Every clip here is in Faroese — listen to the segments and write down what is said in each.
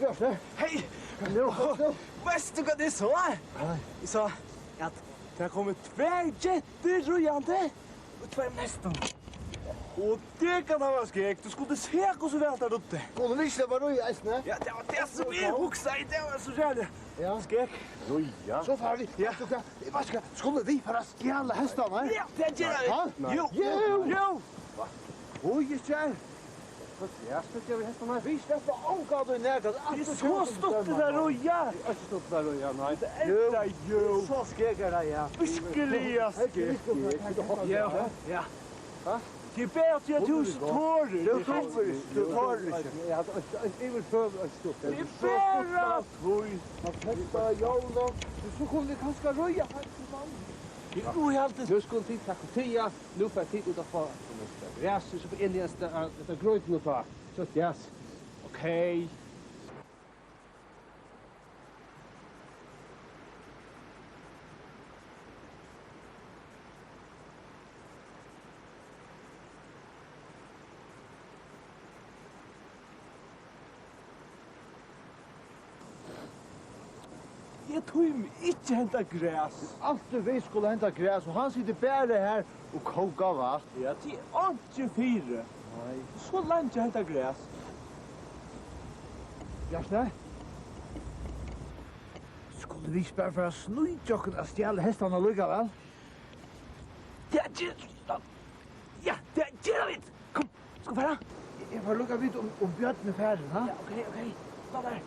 Björse. Hej! Vet du vad det så? Jag sa att det har kommit två jätter rojande och två nästan. Och det kan vara skräck. Du skulle se hur så väl där uppe. Skulle vi inte vara roja, isne? Ja, det var det som är huxa i det var så jävla. Ja. Skräck. Roja. Så far vi. Ja. Vad ska? Skulle vi fara stjäla hästarna? Ja, det gör vi. Jo. Oj, tjej. Jag ska göra hästarna. Vi släpper omgående ner. Det är så stort det där roja. Det är så stort där roja, nej. Det är jo. Så skräckar jag. Virkelig skräck. Ja. Va? Det är bättre att du står. Du tar det. Jag vill pröva att stå. Det är bättre. Att hästa jävla. Så kommer det kanske roja faktiskt. Jo, helt. Nu skulle tid ta kotia. Nu får tid utanför. Ja, så på enligaste det gröt nu ta. Så yes. Okej. Jag tog mig inte hämta gräs. Alltid vi skulle hämta gräs och han sitter bara här och kokar vatten. Ja, det är inte fyra. Nej. Så långt jag hämta gräs. Jasne? Skulle vi spara för att snöjtjocken att stjäla hästarna lugga väl? Det är inte. Ja, det är inte. Kom, ska vi fara? Jag får lugga vid om Björn är färdig, ha? Ja, okej. Stå där.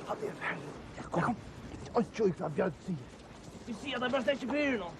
Han är färdig. Ja, kom. Oj, vad Björn säger. Vi ser det bara stäcker fyra då.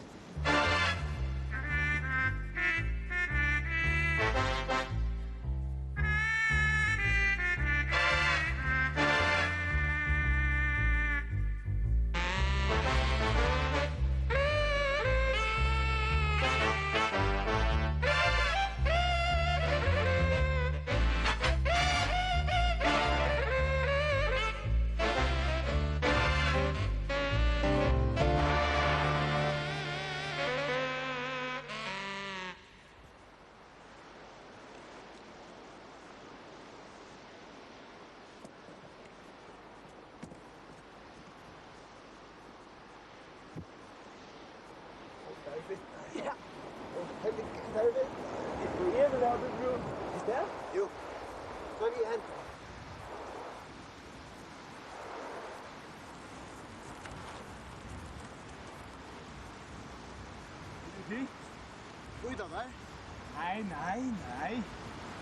Ja. Där är vi. Du är väl här du bror? Det? Jo. Så vi hänt. Du? Oj då, va? Nej.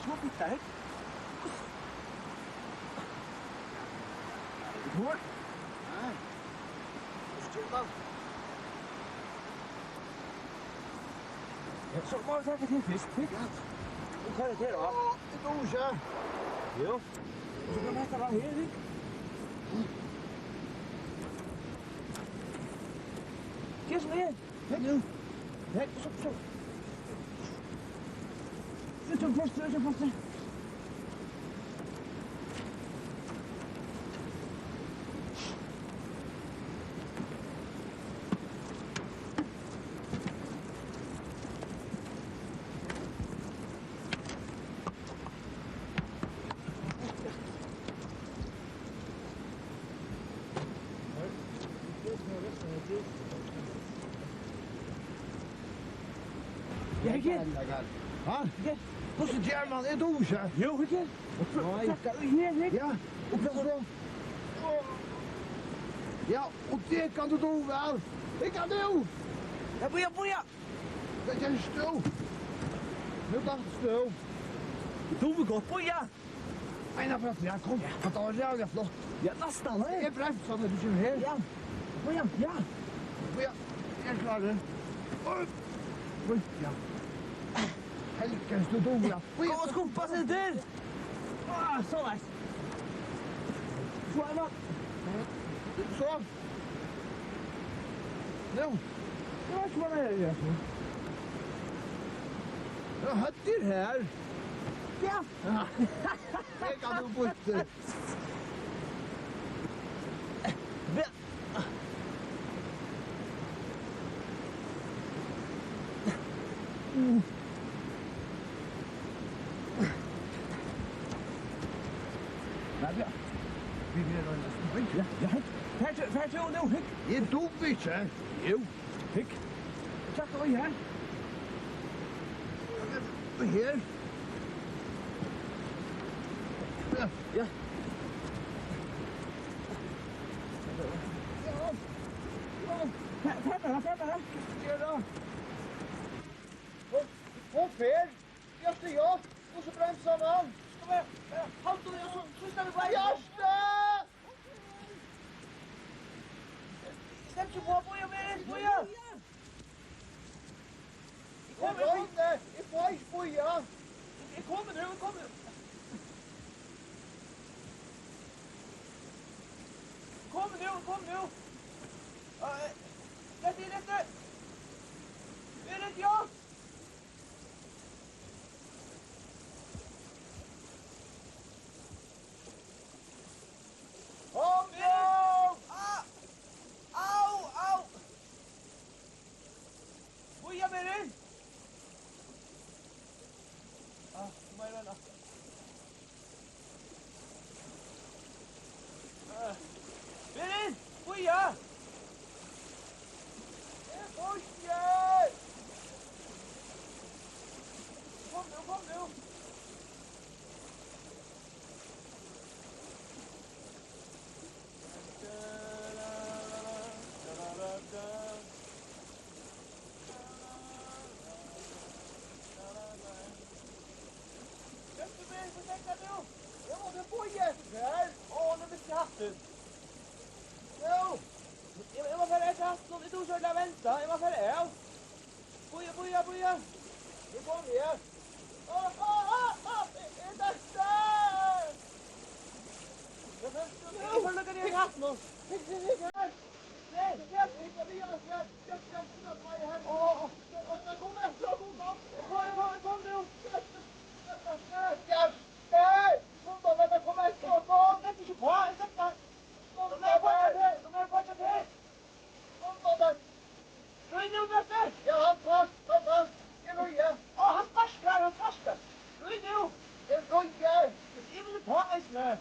Så bitar. Hur? Nej. Stilla. Så må du takke til fisk. Ja. Og hva er det til da? Det går ikke. Jo. Og så kan vi være her, ikke? Hva som er? Hej nu. Hej, så. Ut om plåster. Ja, ikke? Ha? Hvordan gjør man det ikke? Jo, ikke? Nej. Her, ikke? Ja, og hva så? Ja, og det kan du do vel. Det kan du. Ja, boja. Det er stå. Nu kan du stå. Du vil godt, boja. Ena för att jag kom. Att det var jävla flott. Ja, nästan, Det är bra så att du kommer här. Ja. Boja, ja. Ja, jag klarar det. Oj, ja. Helkens du dom, ja. Kom og skumpa seg til. Så nice. Så er det. Så. Nu. Det var ikke hva det er. Jag hade det här. Ja. Jeg kan du bytte. Nej, ja. Vi vil have næsten væk. Ja, hik. Færdig nu, hik. Jeg du ikke. Jo, hik. Tak over her. Her. Ja. Færdig. Ja da. Hvor fer? Gjørste ja. Og så bremser man. Halt du, så skal vi bare. Gjørste! Stem ikke på, boja. Jeg røyne. Jeg får ikke boja. Jeg kommer nu. Kom nu. Dette. Er det ja? Kom nu! Au! Boja, Berin! Kom her, da. Berin! Boja! Jeg får ikke! Kom nu. Jeg måtte boja her. Nu blir det hatten. Jo. Jag var färdig efter hatten och vi tog så där vänta. Jag var färdig. Boja. Nu kom her. Er dette? Jag får lukka ner i hatten och... Nej, kom nu. Släpp inte på, släpp där. De är fortsatt här. Röj nu, Böster. Han sparskar. Röj nu. Jag vill på mig snö.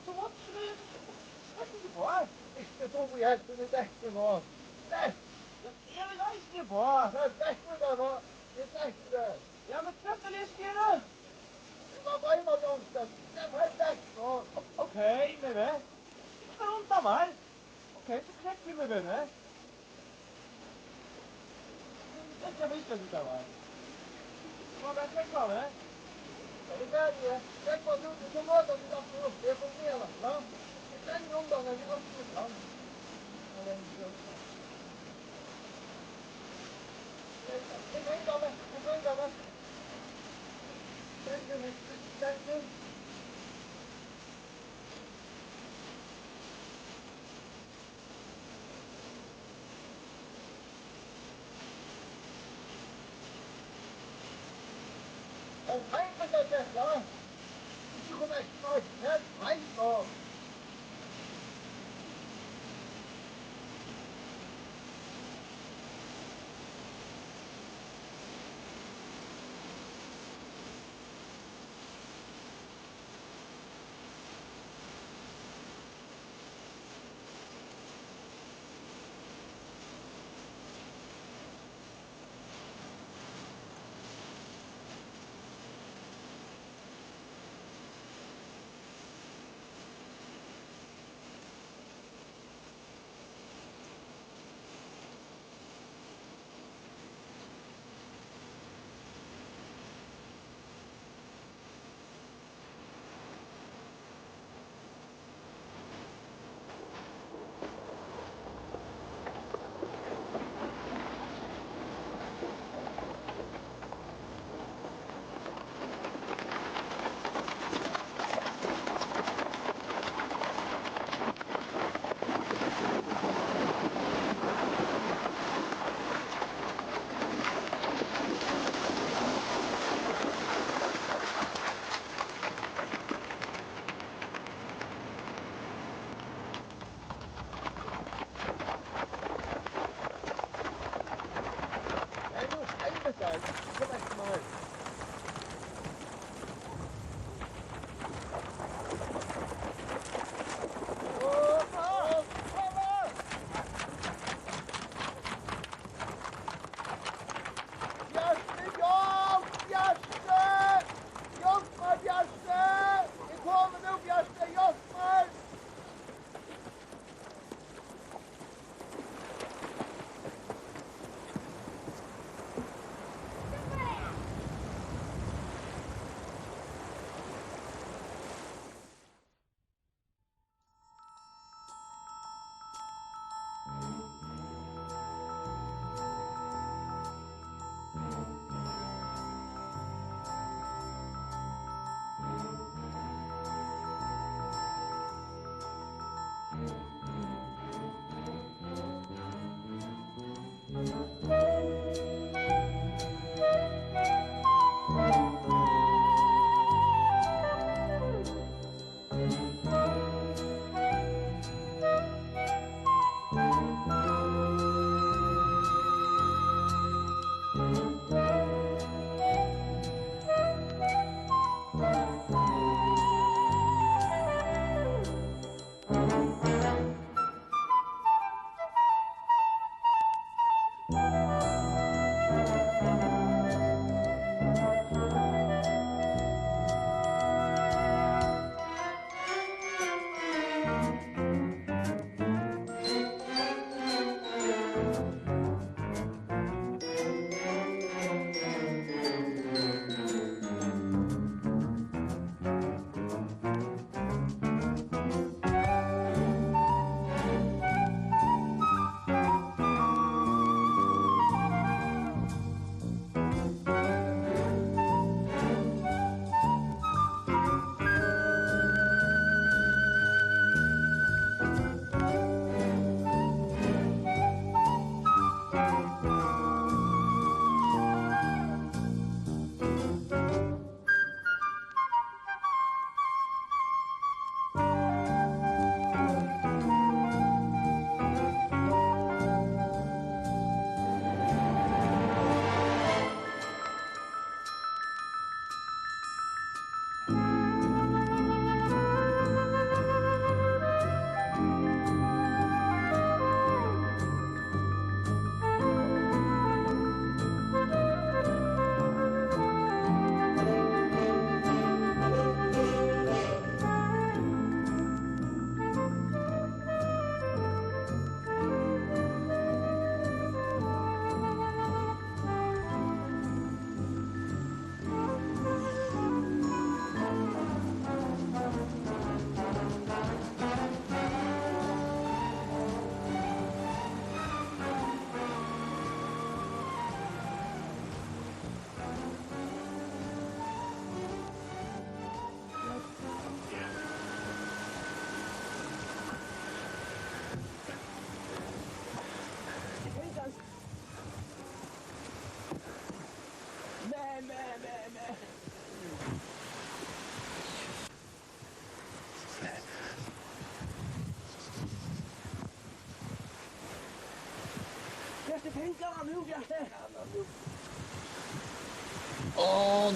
Så vad ska du... Släpp inte på. Jag vill ha inte på. Ja, men trötta lyskare. Okej, med det. Ska du inte mig? Okej, så knäcker vi med det. Det ska vi inte sluta med. Vad är det kvar med?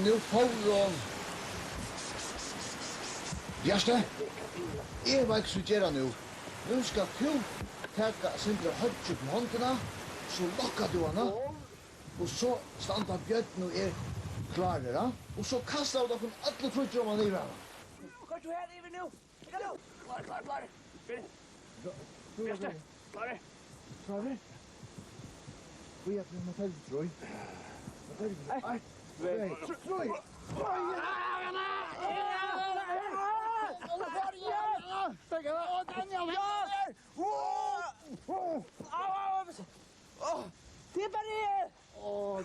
Nu får hon. Bjørste, jeg var ikke så gjerne nu. Nu skal du taka Sindre Hodge på håndene, så lokker du henne, og så standa Bjørn og klare, da. Og så kastar du dere alle trutjer om han i henne. Kom du her, Iver, nu! Klar. Bjørste, klar. Klare? Vi er til Mathilde, tror jeg. Troi! Det er bare her!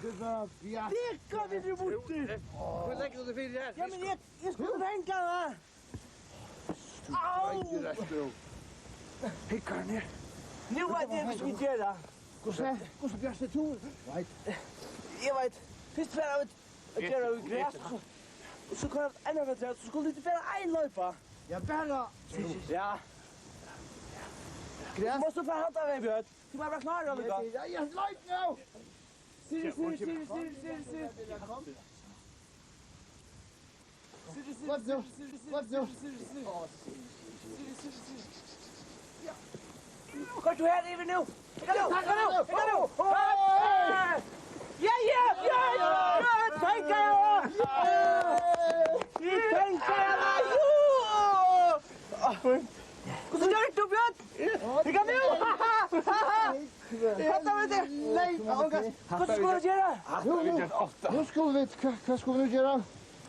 Det var bjart. Det kan vi bort til! Hvor legger du det fint her? Ja, men jeg skulle tenke det! Au! Pikker ned. Nu vet jeg hva vi skal gjøre. Hvordan bjørst det to? Jeg vet, først for å gjøre det græs, og så kan jeg enda for så skulle det være en løypa. Ja, bare Ja. græs. Du måste få handa av Bjørn. Du må være klar, Annika. Ja, løyp nå! Siri. What nu? Kom du her, Iver, nu! Ik ga nu! Ja, Bjørn! Tenk jeg! Hvordan gjør du, Bjørn? Ik ga nu! Hatt av det! Nei, hva skulle du gjøre? Nu skulle vi, hva skulle vi nu gjøre?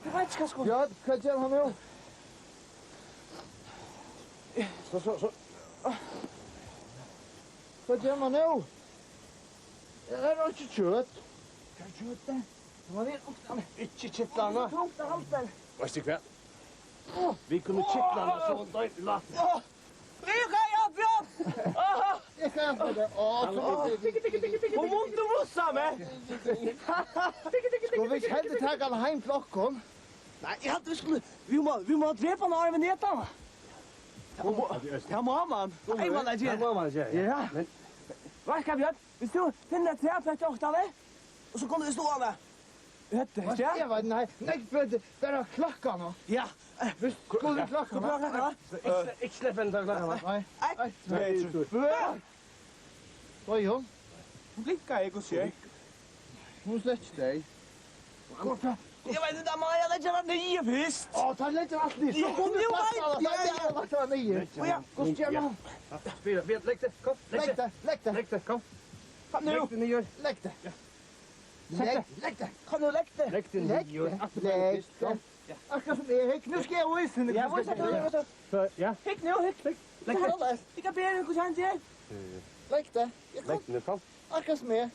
Jeg vet ikke hva skulle. Ja, hva gjør han nu? Så. Hva gjør man nu? Det er ikke kjøtt. Hva er kjøtt det? Det var det oppstående. Ikke kittlene. Tungt av halsen. Vet du hva? Vi kunne kittlene så døyt latt. Bjørn! Jeg kan få det. Hvor vondt du mossa med? Skal vi ikke heldig ta alle heim flokken? Nei, jeg hadde vi skulle... Vi må drepe han arven netan. Ja, mamman. Nei, man er Ja, ikke. mamma sier. Ja. Men Hva skal Bjørn? Hvis du finner et treplett åkt av det, og så kan du stå av det. Vet du, ikke? Jeg var nei, bare klokka nå. Ja. Skulle vi klokka nå? ikke slipp henne til klokka. Nei. 1, 2, 3. Hva er hun? Hun blinker jeg og sier. Hun slett deg. Jeg vet ikke, man er ikke den nye først. Ta litt av alt nytt. Ja, men jo, nei. Det var nye. Hvordan gjør man? Bjørn, legg det. Kom, Legg det, legg det. Legg det, kom. Kan du? Legg det nye. Legg det. Legg det. Kan du legge det? Legg det Legg nye. det. Legg det. Akkurat som Erik. Nu skal jeg vise henne. Ja, hvor er det? Så, ja. Hikk nå, hikk. Legg det. Jeg kan be deg hvordan han gjør. Legg det. Legg det, kom. Akkurat som jeg.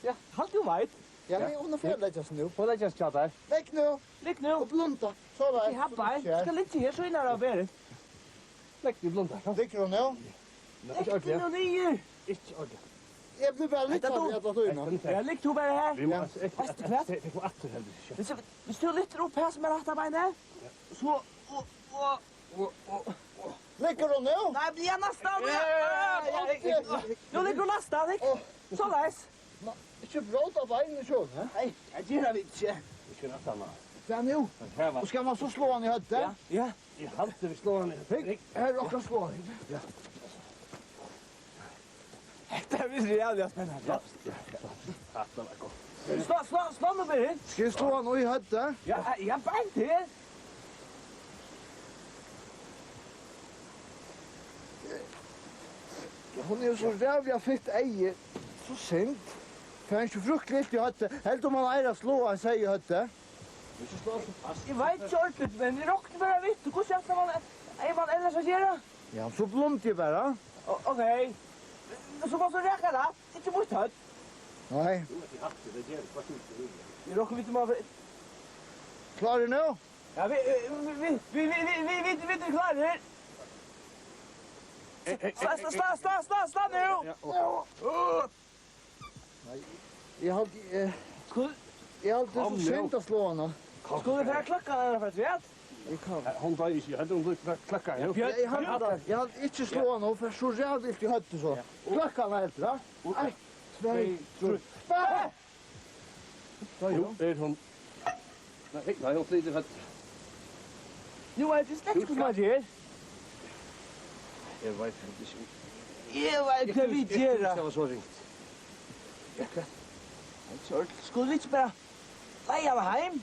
Ja, halt du veit. Ja, men hun er ferdig legg oss nå. Få legge oss tjatt her. Legg nå. Ligg nå. Og blunda. Så da. Jeg har bare. Skal litt her, så innan av bedre. Legg det i blunda. Kom. Ligger hun nå? Ikke ordentlig. Ligg nå nye. Ikke ordentlig. Jeg blir bare litt av det du nå. Ja, ligg to bare her. Vi må... Vet du hva? Jeg får atter heldig. Hvis du lytter opp her som er rett av beinet, så... Ligger hun nå? Nei, blir jeg nesten. Nå ligger du nesten, ikke? Så leis. Ikke bråd av veien sjøl, hæ? Nei, jeg gjør det ikke. Ikke nesten, da. Det er nå. Her var... Og skal man så slå han i høttet? Ja. I halte vi slår han i. Her er akkurat slå han. Det er visst jævlig spennende. Slå nå bare. Skal jeg slå han i høttet? Ja, jeg er beint her. Hon är så rävliga fitt eie. Så synd. För han är inte fruktligt i hötte. Helt om han eier slå han sig i hötte. Jeg vet ikke ordentlig, men jeg råkner bare vitt. Hvordan kjøpte man ellers å gjøre? Ja, så blommt jag bara. Ok. Så må du rekke det. Ikke mot høtt. Nej. Jeg råkner vidt om å... Klarar du nu? Ja, vi er klare. Sta nu! Jag har så synd att slå honom. Skulle du få klokka der for et vet? Hon døy ikke. Jeg tror hun klakka her. Jag har inte slå honom för så rävligt i hötte så. Klockan är helt, va? 1, 2, 3. Släppa! Jo, det är hon. Nej, hon sliter för... Nu är det slett som man gör. Jag vet inte. Jag vet vad vi gör. Det var så ringt. Skulle vi inte bara leia mig hem?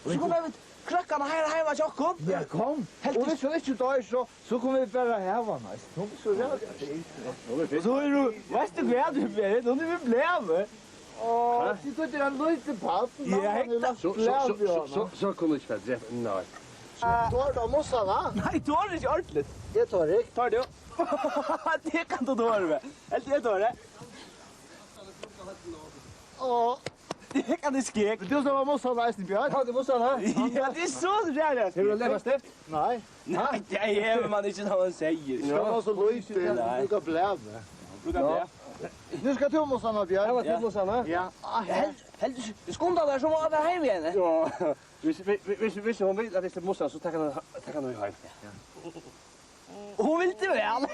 Så kommer vi krökkarna här hemma till oss. Ja, kom. Och hvis du ikke dør, så kommer vi bare heva næst. Nå er så rævlig. Så är du, vet du vad du blir? Då är vi blev. Åh, det går til en løyte pappen. Så kunde inte väl nej. Tar du mossarna? Nej, då är det inte ordentligt. Jeg tar ikke. Tar du? Det kan du då med. Helt jag tar det. Åh, Det kan du skrek. du som var mossarna i Bjørn? Ja, det måste han ha. Ja, det är så rätt. Hur vill du lämna stift? Nei. Nej, det är man inte när man säger. Det var så løyte. Du kan blæve. Ja. Nu ska du mossarna, Ja, Bjørn. vad till måste han ha? Ja. Helt skunda där som var hem igen. Ja, hvis hon vill att det måste så tackar han ju hem. Hon vill inte väl.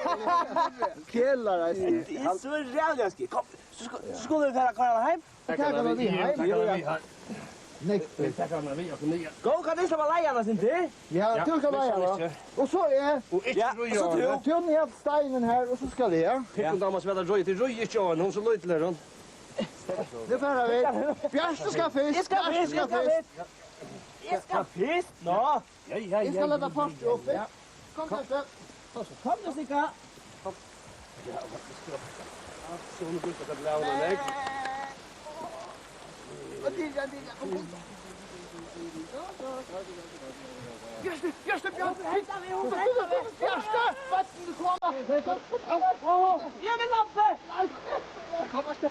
Kjellar är det. Det är så rävligt. Kom, så skulle vi färra karlarna hem. Tackar vi hem. Nej. Tackar han vi och nya. Gå, kan det som var lejarna sin till? Ja, du kan vara. Och så är Och inte Ja, roja. så tror tog ner steinen här och så ska det. Hon damas med att roja till roja inte hon så lite där hon. Nu färrar vi. Björste ska fisk. Jag ska fisk, jag ska fisk. Jag ska fisk. Nå. Ja. Jag ska lägga fast upp. Kom kanske. Kom du, Sicka. Så nu går det att blåa den. Björste, Björn! Hämta mig! Björste! Vatten, du kommer! Ge mig lampe! Kom, Björste!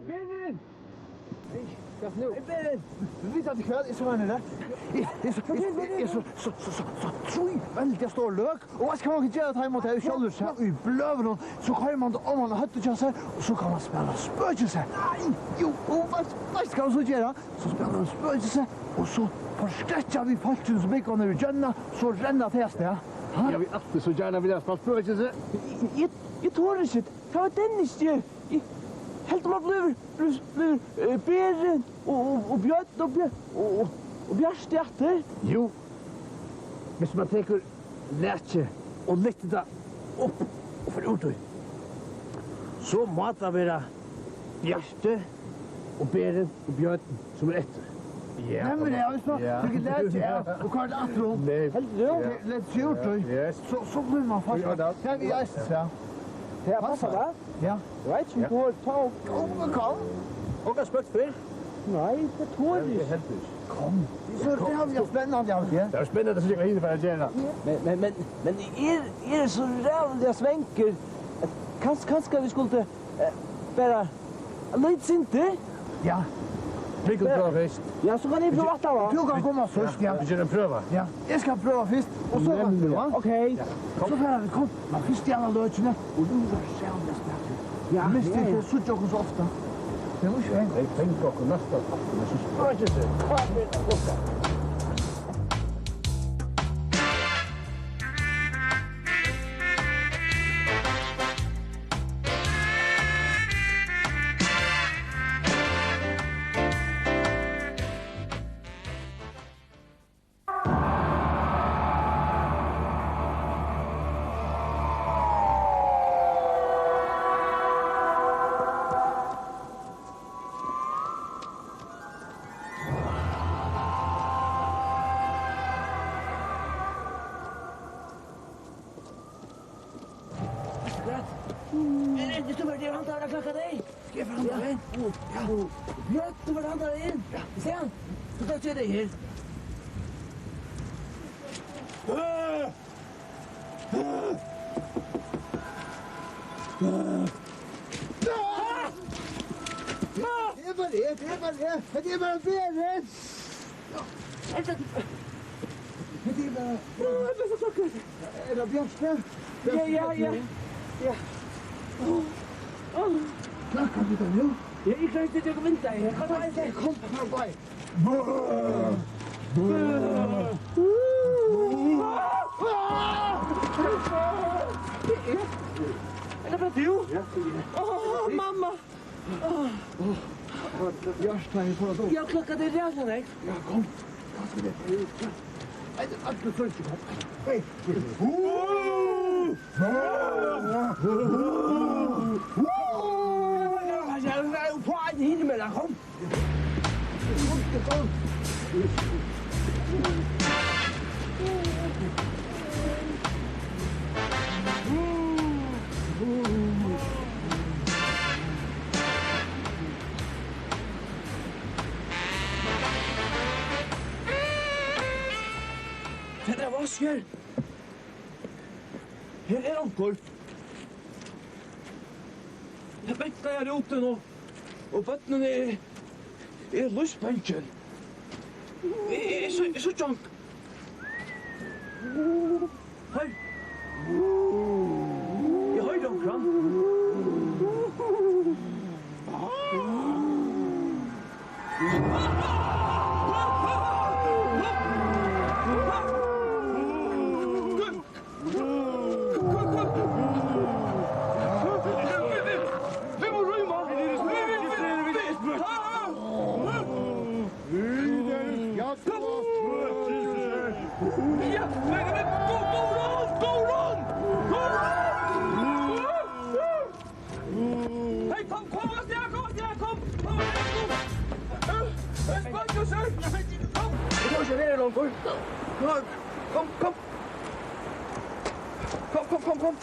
Binnen! Kas nu? Binnen! Du vet att det kväll är så här där. Det är så troj väldigt stor lök. Och vad ska man göra att hemma till själv så i blöven så kan man om man har hött sig och så kan man spela spökelse. Nej, jo, och vad ska man så göra? Så spelar man spökelse och så förskräcker vi fallen som inte kommer gärna så ränna till det. Jag vill alltid så gärna vilja spela spökelse. Jag tror inte. Det var Dennis ju. Helt om att blir bären och björn och björnstjärter. Jo. Men man tänker lätje och lätta det upp och för ut. Så måste vara björste och bären och björn som är efter. Ja. Nej men det är så. Det lätt och kan det atro. Nej. Lätt gjort så blir man fast. Ja, vi är så. Det passar va? Ja. Right, som du har tag. Kom. Och jag spökt för. Nej, det tror jag inte. Kom. Det är så jävla spännande allt det. Det är spännande att se vad jag gör. Men är det så rävliga svänker? Kanske vi skulle bara lite inte? Ja. Vi kan pröva först. Ja, så kan ni prova att va? Du kan komma först, ja. Vi kör en pröva. Ja. Jag ska pröva först och så kan du, va? Okej. Så får vi kom. Man först i alla lötjorna och du var själva spännande. Ja, men det är så tjock så ofta. Det måste ju hänga. Jag tänkte också nästa afton. Men så spökelse. Du står där han tar klockan dig. Ska jag fram där? Ja, du var han där in. Se han. Du tar till dig här. Det är bara bären. tiden. Det är så tackar. Är det Björksten? Ja. Knackar vi då nu? Jag gick inte till att vänta. Jag kan ta en Kom på mig. Är det bara du? Ja, mamma. Björksten får då. Jag klockade redan dig. Ja, kom. Vad ska det ut? Nej, det är allt för inte. Hej. Jag får inte hinna med det. Kom. Det där var skär. Här är onkel. Jag väckar jag ute nu. Och vattnen är lustbänken. Är så junk. Hej. Jag hör dem fram. Kom.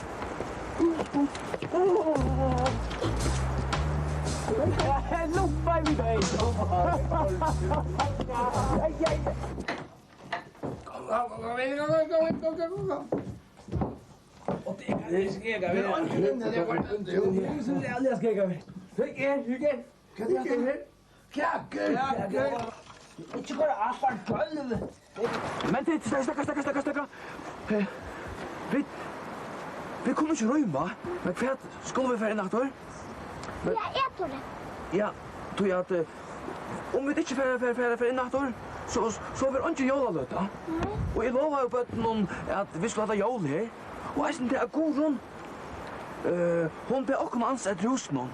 Loppa i dig. Ikke går asfalt gulv. Men det stakka. Vi kommer ikke røyma. Men hva skal vi fære natt år? Ja, jeg tror det. Ja, tror jeg at om vi ikke fære natt år, så vil ikke jola løtta. Og jeg lover jo på noen at vi skal ha jol her. Og jeg synes det er god rund. Hun ber også ansett hos noen.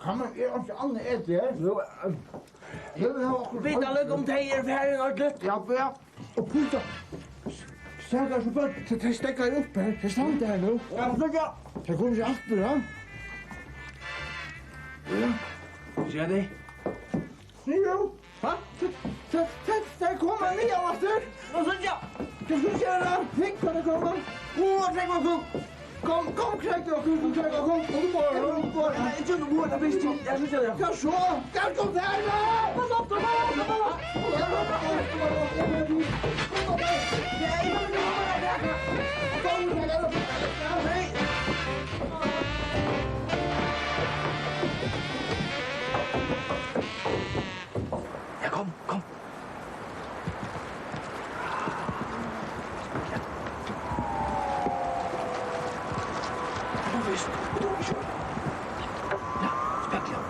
Kan man ikke alle ete her? Vet alle om det er fære ordentlig? Ja. Og puta. Stakkars så bare, det stekker opp her. Det stand her nå. Ja. Det kommer ikke alt på det. Ja. Ser det? Jo. Hva? Det kommer ni av etter. Hva synes jeg? Det skal skje da. Tenk på det kommer. Tenk på det. Kom, Krek, kom. Ikke noe bord, det blir stilt. Jeg synes det. Hva så? Kom her da! Kom opp. Ja, kom. Ja, spekler.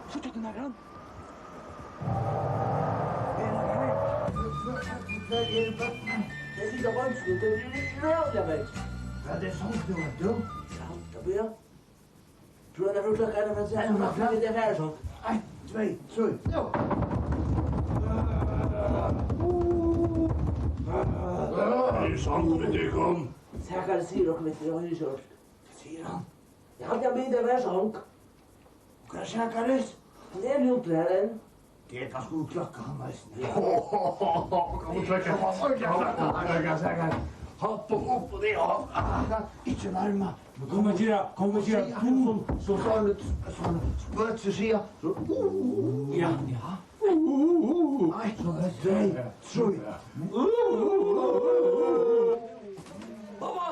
Så tjekk den her grann. Det sitter vanskelig, det blir litt rød, jeg vet. Ja, det er sånn det var, du. Ja, det blir jeg. Tror jeg det er klokka for å se om det er færre sånn. 1, 2, 3. Ja. Det er sant med det kom. Säkert sier dere litt, jeg har ikke hørt. Hva sier han? Jeg har ikke blitt det vær sånn. Hva er Sækaris? Han er jo ikke her enn. Det er ganske god klokka, han veisen. Kom og trekke. Hopp opp på det, ikke nærme. Kom og kjera. Så sånn spøt seg sida. Ja. 1, 2, 3. Mamma!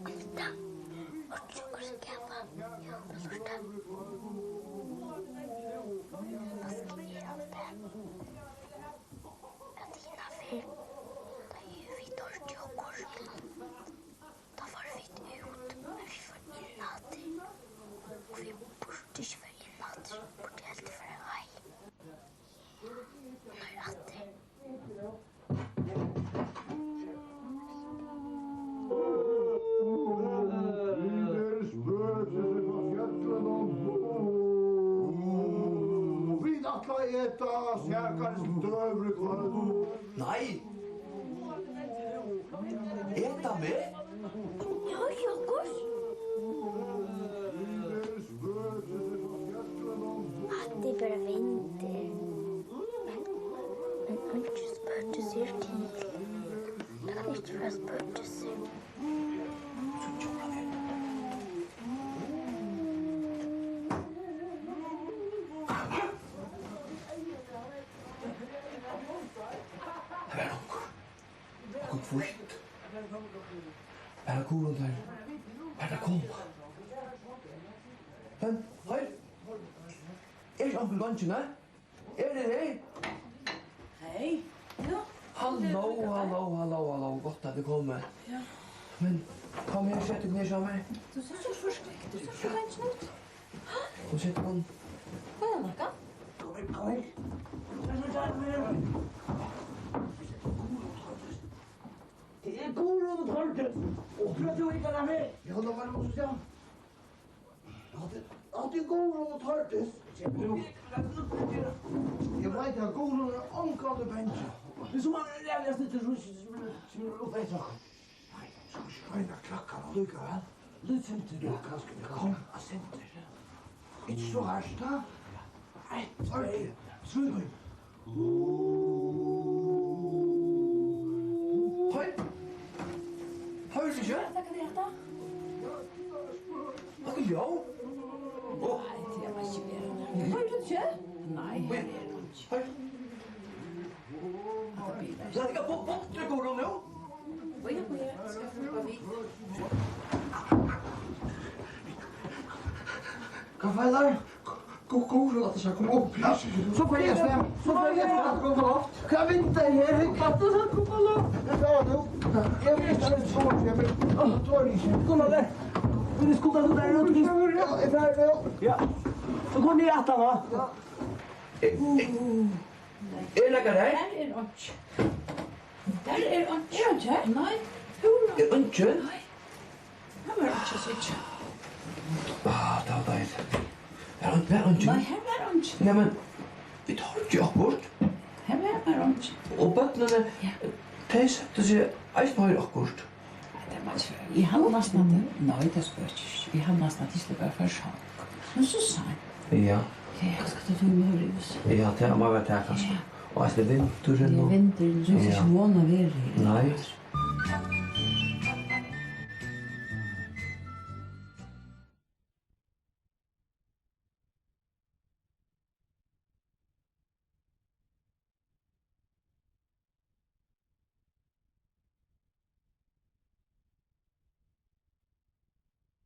Gutta, og så skal jeg få. Ja, Nei! Eta meg? Ja, Jakob. Det är bara vinter. Men inte spörtelser till. Det är inte för spörtelser. Det är något fullt. Bara går där. Bara kom. Men, hej. Är onkel Lunchen, ne? Är det det? Hej. Ja. Hallå. Gott att du kommer. Ja. Men, kom här, sätt dig ner sammen. Du ser så förskräckt ut. Du ser kanske ut. Och sätt dig. Vad är det? Kom här. Det är Gudrun Tortes. Och för att du inte är med. Ja, då var det måste säga. Ja, det är Gudrun Tortes. Jag vet att Gudrun är omkallad bänken. Det är som man lämnas lite russigt som en uppväxare. Nej, så skräna klackarna lika väl. Lite inte du. Kom, jag sätter. Inte så härst, da? Nej, Okej, sluta. Hej. Hör du sig? Vad kan det heta? Och jag? Nej, det var inte mer. Har du inte? Nej, här är det inte. Hej. Jag ska på det går nu. Vad är det? Ska fråga vid. Vad fällar? Gudrun att det ska komma upp. Så får jag stäm. Så får jag stäm. Kom på loft. Kan vi inte här? Att det ska komma loft. Ja, nu. Jag vill inte ha svårt. Jag vill ta det inte. kolla där. Vill du skoda så där runt? Ja, är färdig. Ja. Så går ni att va? Ja. Är det där? Där är det inte. Där är det inte. Nej. Hur? Är inte? Nej. Här var det inte så inte. Det var det. Är inte? Nej, här var det inte. Nej, men vi tar inte akkurat. Här var det inte. Och bötterna, de sätter sig eis på höjre akkurat. Det var inte. Jag hann nästan att... Nej, det ska jag inte. Jag hann nästan att det skulle vara för sak. Men så sa han. Ja, Jag ska ta till mig hus. ja, det har man väl täckast. Och alltså det vinter Det är nu. vintern, så är det inte så vana vid det. Nej.